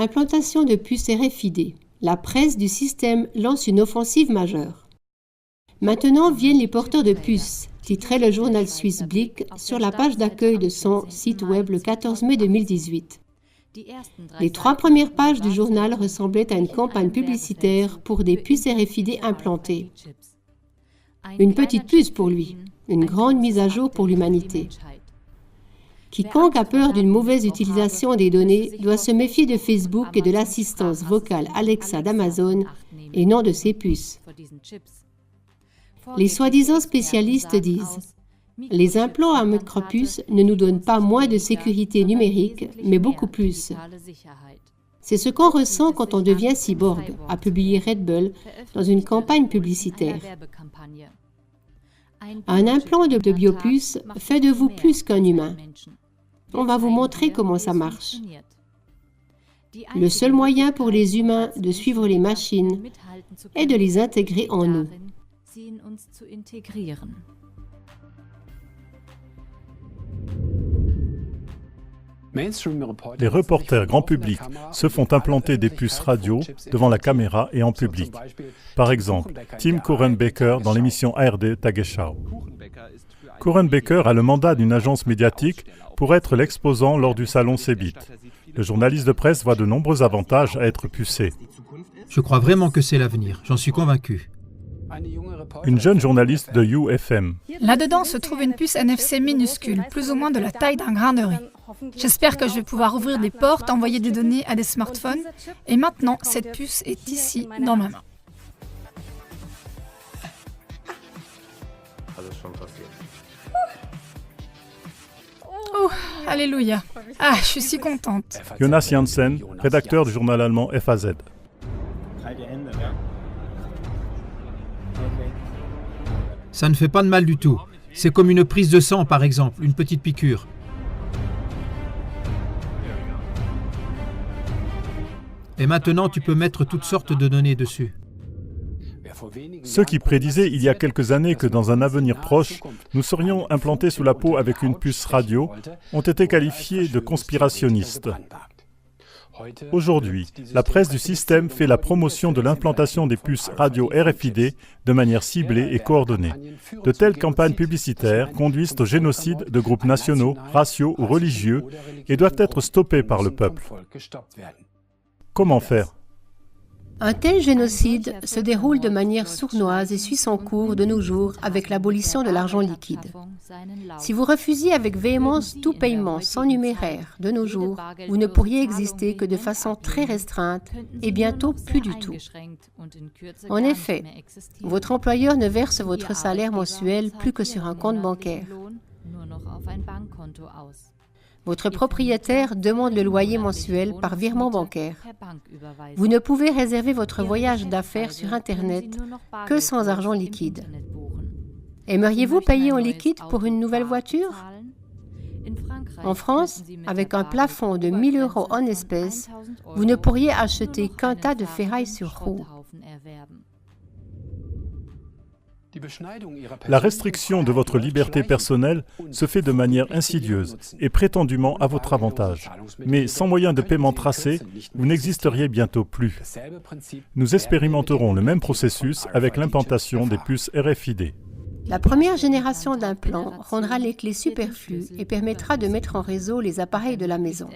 Implantation de puces RFID. La presse du système lance une offensive majeure. Maintenant viennent les porteurs de puces, titrait le journal suisse Blick sur la page d'accueil de son site web le 14 mai 2018. Les 3 premières pages du journal ressemblaient à une campagne publicitaire pour des puces RFID implantées. Une petite puce pour lui, une grande mise à jour pour l'humanité. Quiconque a peur d'une mauvaise utilisation des données doit se méfier de Facebook et de l'assistance vocale Alexa d'Amazon et non de ses puces. Les soi-disant spécialistes disent « Les implants à micropuces ne nous donnent pas moins de sécurité numérique, mais beaucoup plus. C'est ce qu'on ressent quand on devient cyborg », a publié Red Bull dans une campagne publicitaire. Un implant de biopuce fait de vous plus qu'un humain. On va vous montrer comment ça marche. Le seul moyen pour les humains de suivre les machines est de les intégrer en nous. Les reporters grand public se font implanter des puces radio devant la caméra et en public. Par exemple, Tim Kurenbecker dans l'émission ARD Tagesschau. Kurenbecker a le mandat d'une agence médiatique pour être l'exposant lors du salon CeBIT. Le journaliste de presse voit de nombreux avantages à être pucé. Je crois vraiment que c'est l'avenir, j'en suis convaincu. Une jeune journaliste de UFM. Là-dedans se trouve une puce NFC minuscule, plus ou moins de la taille d'un grain de riz. J'espère que je vais pouvoir ouvrir des portes, envoyer des données à des smartphones. Et maintenant, cette puce est ici, dans ma main. Oh, alléluia. Ah, je suis si contente. Jonas Janssen, rédacteur du journal allemand FAZ. Ça ne fait pas de mal du tout. C'est comme une prise de sang, par exemple, une petite piqûre. Et maintenant, tu peux mettre toutes sortes de données dessus. Ceux qui prédisaient il y a quelques années que dans un avenir proche, nous serions implantés sous la peau avec une puce radio, ont été qualifiés de conspirationnistes. Aujourd'hui, la presse du système fait la promotion de l'implantation des puces radio RFID de manière ciblée et coordonnée. De telles campagnes publicitaires conduisent au génocide de groupes nationaux, raciaux ou religieux et doivent être stoppées par le peuple. Comment faire ? Un tel génocide se déroule de manière sournoise et suit son cours de nos jours avec l'abolition de l'argent liquide. Si vous refusiez avec véhémence tout paiement sans numéraire de nos jours, vous ne pourriez exister que de façon très restreinte et bientôt plus du tout. En effet, votre employeur ne verse votre salaire mensuel plus que sur un compte bancaire. Votre propriétaire demande le loyer mensuel par virement bancaire. Vous ne pouvez réserver votre voyage d'affaires sur Internet que sans argent liquide. Aimeriez-vous payer en liquide pour une nouvelle voiture ? En France, avec un plafond de 1 000 € en espèces, vous ne pourriez acheter qu'un tas de ferraille sur roue. La restriction de votre liberté personnelle se fait de manière insidieuse et prétendument à votre avantage. Mais sans moyen de paiement tracé, vous n'existeriez bientôt plus. Nous expérimenterons le même processus avec l'implantation des puces RFID. La première génération d'implants rendra les clés superflues et permettra de mettre en réseau les appareils de la maison.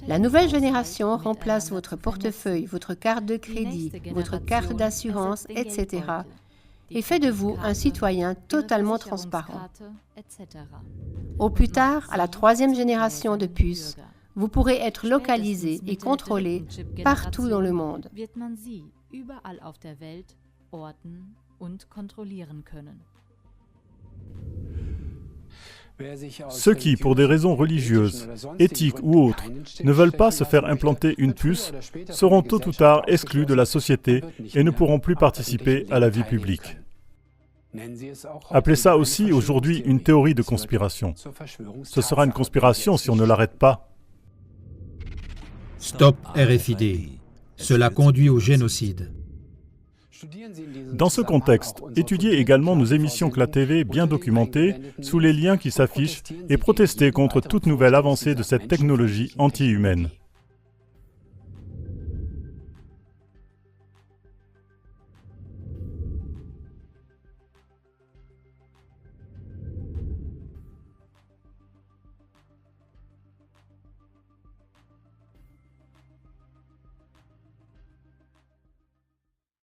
La nouvelle génération remplace votre portefeuille, votre carte de crédit, votre carte d'assurance, etc. et fait de vous un citoyen totalement transparent. Au plus tard, à la 3e génération de puces, vous pourrez être localisé et contrôlé partout dans le monde. Ceux qui, pour des raisons religieuses, éthiques ou autres, ne veulent pas se faire implanter une puce seront tôt ou tard exclus de la société et ne pourront plus participer à la vie publique. Appelez ça aussi aujourd'hui une théorie de conspiration. Ce sera une conspiration si on ne l'arrête pas. Stop RFID. Cela conduit au génocide. Dans ce contexte, étudiez également nos émissions CLA TV bien documentées sous les liens qui s'affichent et protestez contre toute nouvelle avancée de cette technologie anti-humaine.